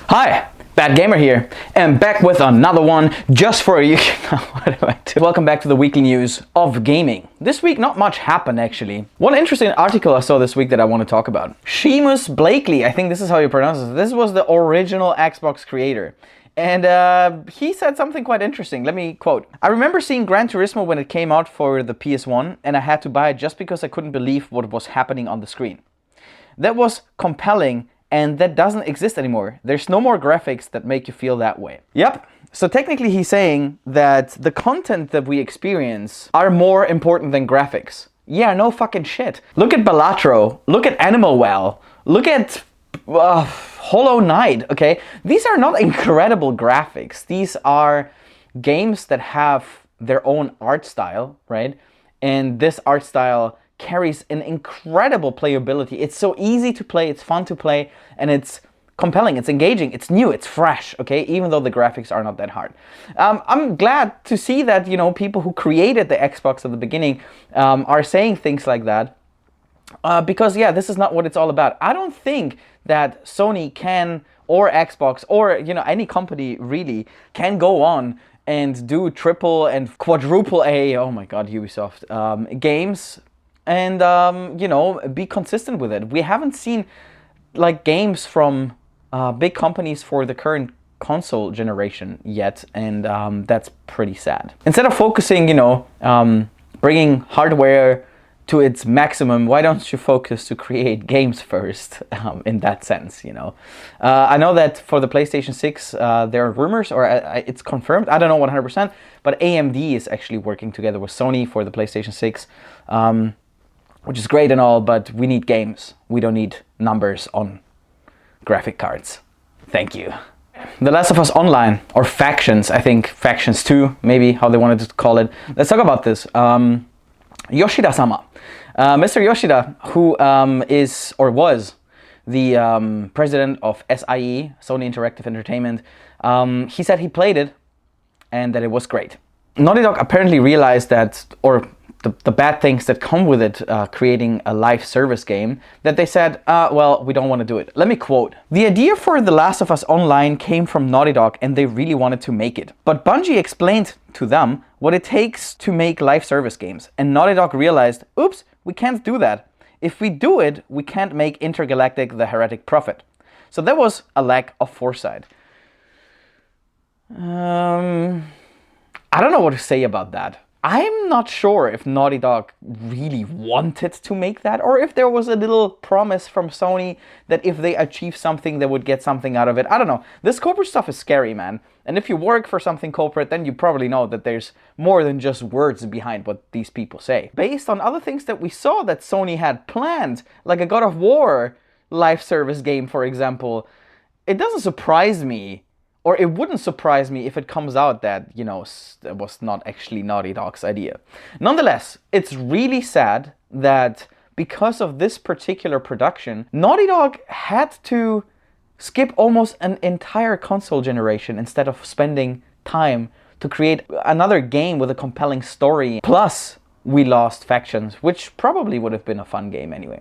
Hi, Bad Gamer here, and back with another one just for you. What do I do? Welcome back to the weekly news of gaming. This week, not much happened actually. One interesting article I saw this week that I want to talk about. Seamus Blakely, I think this is how you pronounce it. This was the original Xbox creator. And he said something quite interesting. Let me quote. I remember seeing Gran Turismo when it came out for the PS1, and I had to buy it just because I couldn't believe what was happening on the screen. That was compelling, and that doesn't exist anymore. There's no more graphics that make you feel that way. Yep. So technically he's saying that the content that we experience are more important than graphics. Yeah, no fucking shit. Look at Balatro. Look at Animal Well. Look at Hollow Knight, okay? These are not incredible graphics. These are games that have their own art style, right? And this art style carries an incredible playability. It's so easy to play, it's fun to play, and it's compelling, it's engaging, it's new, it's fresh, okay? Even though the graphics are not that hard. I'm glad to see that, you know, people who created the Xbox at the beginning are saying things like that. Because yeah, this is not what it's all about. I don't think that Sony can, or Xbox, or you know, any company really can go on and do triple and quadruple A, oh my god, Ubisoft, games and you know, be consistent with it. We haven't seen like games from big companies for the current console generation yet, and that's pretty sad. Instead of focusing, you know, bringing hardware to its maximum, why don't you focus to create games first, in that sense, you know? I know that for the PlayStation 6, there are rumors, or it's confirmed, I don't know 100%, but AMD is actually working together with Sony for the PlayStation 6, which is great and all, but we need games. We don't need numbers on graphic cards. Thank you. The Last of Us Online, or Factions, I think, Factions 2, maybe how they wanted to call it. Let's talk about this. Yoshida-sama. Mr. Yoshida, who is or was the president of SIE, Sony Interactive Entertainment, he said he played it and that it was great. Naughty Dog apparently realized that, or the bad things that come with it, creating a live service game, that they said, well, we don't want to do it. Let me quote. The idea for The Last of Us Online came from Naughty Dog and they really wanted to make it. But Bungie explained to them what it takes to make live service games. And Naughty Dog realized, oops, we can't do that. If we do it, we can't make Intergalactic the Heretic Prophet. So that was a lack of foresight. I don't know what to say about that. I'm not sure if Naughty Dog really wanted to make that, or if there was a little promise from Sony that if they achieve something, they would get something out of it. I don't know. This corporate stuff is scary, man. And if you work for something corporate, then you probably know that there's more than just words behind what these people say. Based on other things that we saw that Sony had planned, like a God of War live service game, for example, it doesn't surprise me. Or it wouldn't surprise me if it comes out that, you know, it was not actually Naughty Dog's idea. Nonetheless, it's really sad that because of this particular production, Naughty Dog had to skip almost an entire console generation instead of spending time to create another game with a compelling story. Plus, we lost Factions, which probably would have been a fun game anyway.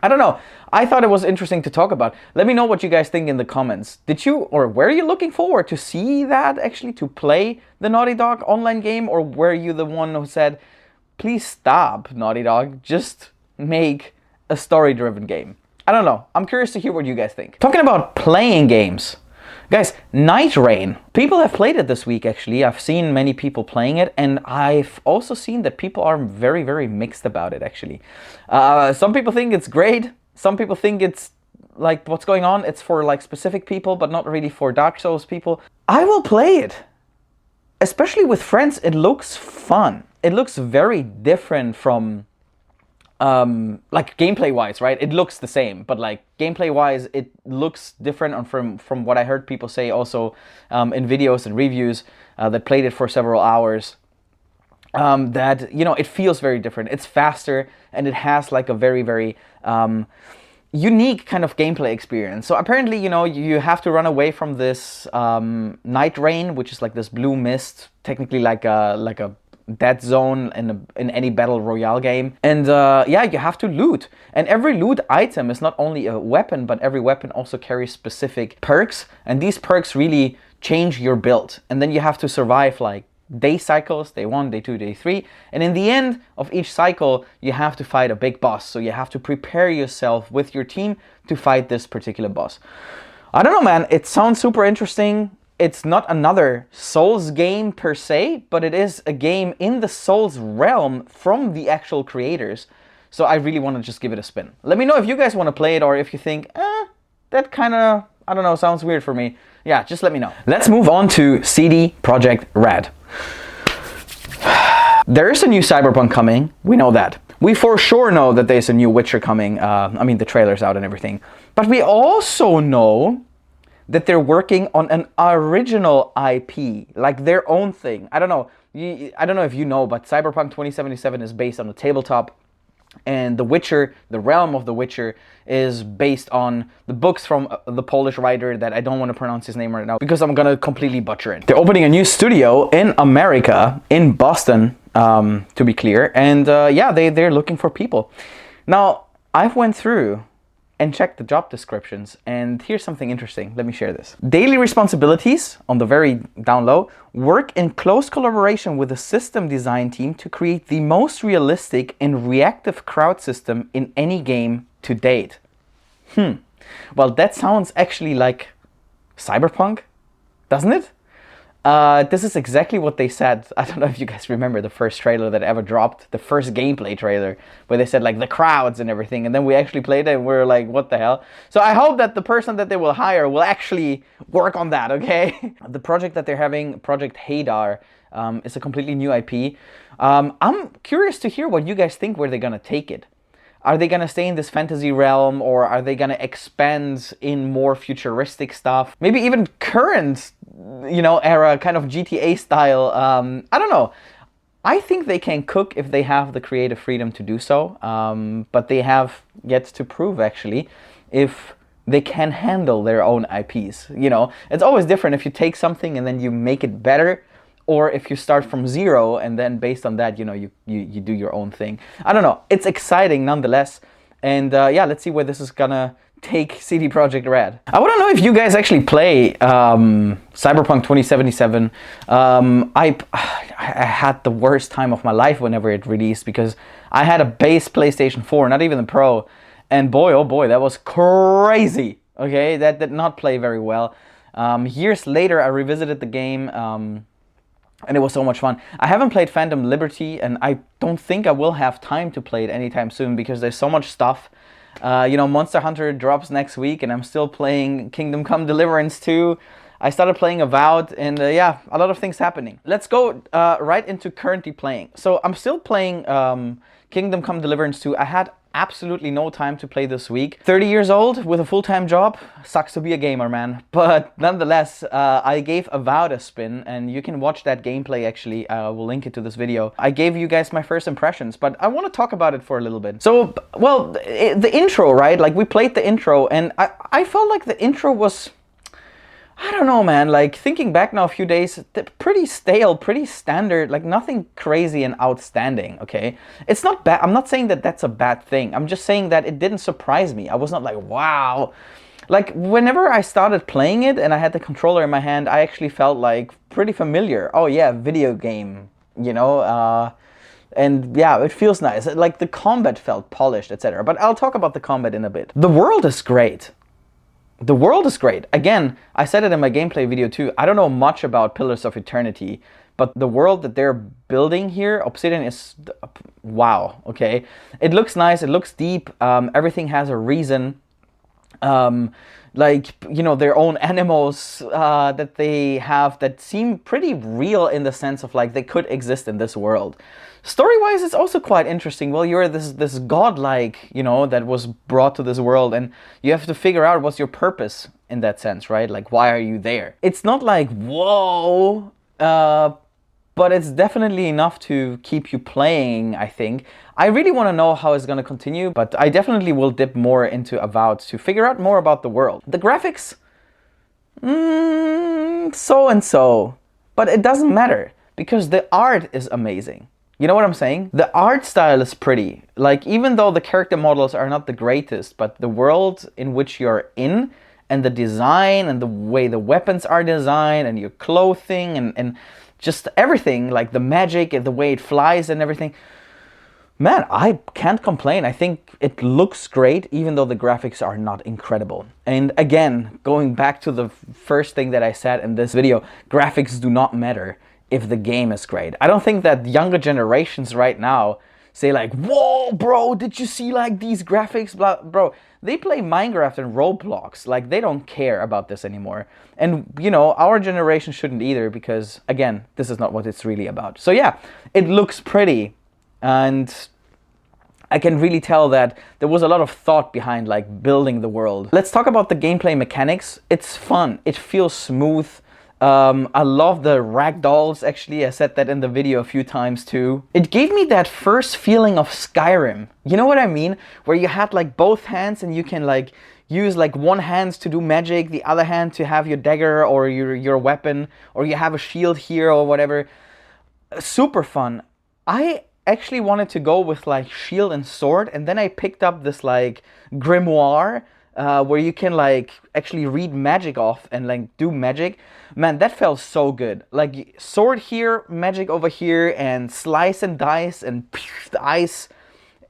I don't know. I thought it was interesting to talk about. Let me know what you guys think in the comments. Did you, or were you looking forward to see that actually, to play the Naughty Dog online game? Or were you the one who said, please stop, Naughty Dog, just make a story-driven game? I don't know. I'm curious to hear what you guys think. Talking about playing games. Guys, Nightreign. People have played it this week, actually. I've seen many people playing it, and I've also seen that people are very, very mixed about it, actually. Some people think it's great. Some people think it's like, what's going on? It's for like specific people, but not really for Dark Souls people. I will play it. Especially with friends, it looks fun. It looks very different from like gameplay-wise, right? It looks the same, but like gameplay-wise, it looks different from what I heard people say also in videos and reviews that played it for several hours. That, you know, it feels very different. It's faster and it has like a very, very unique kind of gameplay experience. So apparently, you know, you have to run away from this Nightreign, which is like this blue mist, technically like a dead zone in any battle royale game. And yeah, you have to loot. And every loot item is not only a weapon, but every weapon also carries specific perks. And these perks really change your build. And then you have to survive like day cycles, day 1, day 2, day 3. And in the end of each cycle, you have to fight a big boss. So you have to prepare yourself with your team to fight this particular boss. I don't know, man. It sounds super interesting. It's not another Souls game per se, but it is a game in the Souls realm from the actual creators. So I really want to just give it a spin. Let me know if you guys want to play it or if you think, that kind of, I don't know, sounds weird for me. Yeah, just let me know. Let's move on to CD Projekt Red. There is a new Cyberpunk coming. We know that. We for sure know that there's a new Witcher coming. I mean, the trailer's out and everything. But we also know that they're working on an original IP, like their own thing. I don't know. I don't know if you know, but Cyberpunk 2077 is based on a tabletop. And The Witcher, the realm of The Witcher, is based on the books from the Polish writer that I don't want to pronounce his name right now because I'm going to completely butcher it. They're opening a new studio in America, in Boston, to be clear. And yeah, they're looking for people. Now, I've went through and check the job descriptions, and here's something interesting. Let me share this. Daily responsibilities, on the very down low, work in close collaboration with the system design team to create the most realistic and reactive crowd system in any game to date. Well, that sounds actually like Cyberpunk, doesn't it? This is exactly what they said. I don't know if you guys remember the first trailer that ever dropped, the first gameplay trailer, where they said like the crowds and everything, and then we actually played it and we're like, what the hell? So I hope that the person that they will hire will actually work on that, okay? The project that they're having, Project Hadar, is a completely new IP. I'm curious to hear what you guys think where they're gonna take it. Are they gonna stay in this fantasy realm, or are they gonna expand in more futuristic stuff? Maybe even current, era, kind of GTA style. I don't know. I think they can cook if they have the creative freedom to do so. But they have yet to prove, actually, if they can handle their own IPs. It's always different if you take something and then you make it better, or if you start from zero and then based on that, you do your own thing. I don't know. It's exciting nonetheless. And yeah, let's see where this is gonna take CD Projekt Red. I want to know if you guys actually play Cyberpunk 2077. I had the worst time of my life whenever it released because I had a base PlayStation 4, not even the Pro. And boy, oh boy, that was crazy. Okay, that did not play very well. Years later, I revisited the game. And it was so much fun. I haven't played Phantom Liberty, and I don't think I will have time to play it anytime soon because there's so much stuff. Monster Hunter drops next week, and I'm still playing Kingdom Come Deliverance 2. I started playing Avowed, and yeah, a lot of things happening. Let's go right into currently playing. So I'm still playing Kingdom Come Deliverance 2. I had absolutely no time to play this week. 30 years old with a full-time job. Sucks to be a gamer, man. But nonetheless, I gave Avowed a spin, and you can watch that gameplay actually. We'll link it to this video. I gave you guys my first impressions, but I want to talk about it for a little bit. So, well, the intro, right? Like, we played the intro, and I felt like the intro was, I don't know, man, like thinking back now a few days, pretty stale, pretty standard, like nothing crazy and outstanding, okay? It's not bad. I'm not saying that that's a bad thing. I'm just saying that it didn't surprise me. I was not like, wow. Like whenever I started playing it and I had the controller in my hand, I actually felt like pretty familiar. Oh yeah, video game, and yeah, it feels nice. Like the combat felt polished, etc. But I'll talk about the combat in a bit. The world is great. The world is great. Again, I said it in my gameplay video too. I don't know much about Pillars of Eternity, but the world that they're building here, Obsidian, is wow, okay? It looks nice, it looks deep, everything has a reason. Their own animals that they have that seem pretty real in the sense of like they could exist in this world. Story-wise, it's also quite interesting. Well, you're this godlike, that was brought to this world, and you have to figure out what's your purpose in that sense, right? Like, why are you there? It's not like, whoa, but it's definitely enough to keep you playing, I think. I really want to know how it's going to continue, but I definitely will dip more into Avowed to figure out more about the world. The graphics, so and so, but it doesn't matter. because the art is amazing. You know what I'm saying? The art style is pretty. Like, even though the character models are not the greatest, but the world in which you're in, and the design, and the way the weapons are designed, and your clothing, and just everything, like the magic and the way it flies and everything. Man, I can't complain. I think it looks great, even though the graphics are not incredible. And again, going back to the first thing that I said in this video, graphics do not matter if the game is great. I don't think that younger generations right now say like, whoa, bro, did you see like these graphics? Bro, they play Minecraft and Roblox. Like, they don't care about this anymore. And, you know, our generation shouldn't either, because, again, this is not what it's really about. So yeah, it looks pretty. And I can really tell that there was a lot of thought behind like building the world. Let's talk about the gameplay mechanics. It's fun. It feels smooth. I love the ragdolls, actually. I said that in the video a few times too. It gave me that first feeling of Skyrim. You know what I mean? Where you had like both hands and you can like use like one hand to do magic, the other hand to have your dagger or your weapon, or you have a shield here or whatever. Super fun. I actually wanted to go with like shield and sword, and then I picked up this like grimoire where you can like actually read magic off and like do magic. Man, that felt so good. Like, sword here, magic over here, and slice and dice and the ice.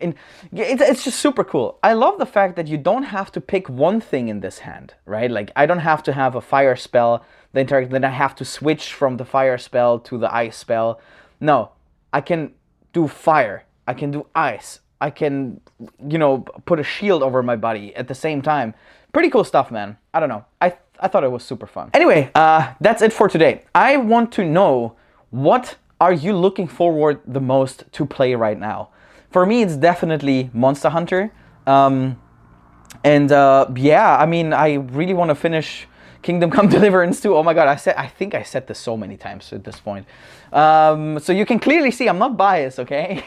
And it's just super cool. I love the fact that you don't have to pick one thing in this hand, right? Like, I don't have to have a fire spell, then I have to switch from the fire spell to the ice spell. No, I can do fire, I can do ice, I can, you know, put a shield over my body at the same time. Pretty cool stuff, man. I don't know. I thought it was super fun. Anyway, that's it for today. I want to know, what are you looking forward the most to play right now? For me, it's definitely Monster Hunter. Yeah, I mean, I really want to finish Kingdom Come Deliverance too. Oh my god, I think I said this so many times at this point. So you can clearly see I'm not biased, okay?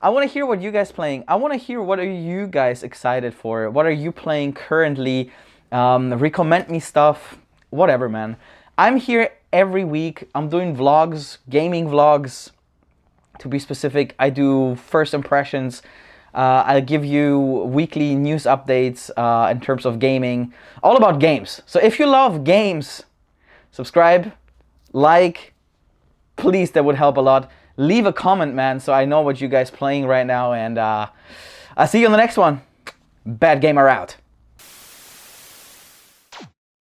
I want to hear what you guys playing. I want to hear, what are you guys excited for? What are you playing currently? Recommend me stuff. Whatever, man. I'm here every week. I'm doing vlogs, gaming vlogs. To be specific, I do first impressions. I'll give you weekly news updates in terms of gaming. All about games. So if you love games, subscribe, like, please, that would help a lot. Leave a comment, man, so I know what you guys playing right now. And I'll see you on the next one. Bad Gamer out.